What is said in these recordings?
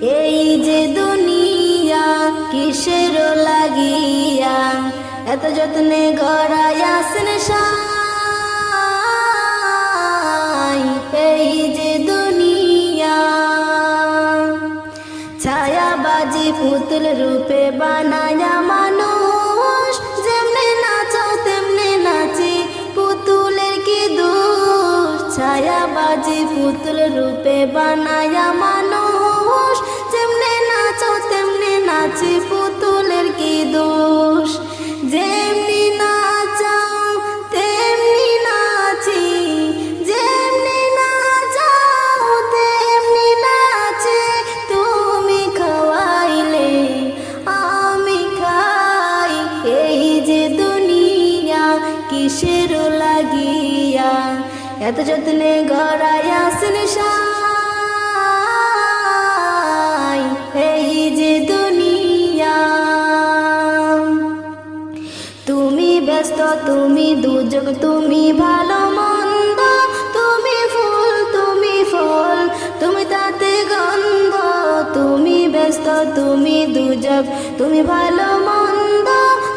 এই যে দুনিয়া কিসের লাগিয়া এত যত্নে গড়াইয়াছেন সাই। এই যে দুনিয়া ছায়াবাজি পুতুল রূপে বানায়া মানুষ, যেমনে নাচাও তেমনে নাচি পুতুলের কি দোষ। ছায়াবাজি পুতুল রূপে বানায়া মানুষ, যেমনে নাচাও তেমনে নাচি পুতুলের কি দোষ। যেমনি নাচাও তেমনি নাচি, যেমনি নাচাও তেমনি নাচি। তুমি খাওয়াইলে আমি খাই। এই যে দুনিয়া কিসের লাগিয়া এত যত্নে গড়াইয়াছেন সাই। এই যে দুনিয়া তুমি ব্যস্ত তুমি দুর্যোগ তুমি ভালো মন্দ, তুমি ফুল তুমি ফল তুমি তাতে গন্ধ। তুমি ব্যস্ত তুমি দুর্যোগ তুমি ভালো মন্দ,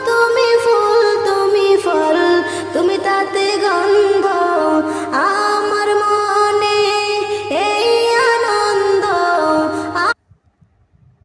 তুমি ফুল তুমি ফল তুমি তাতে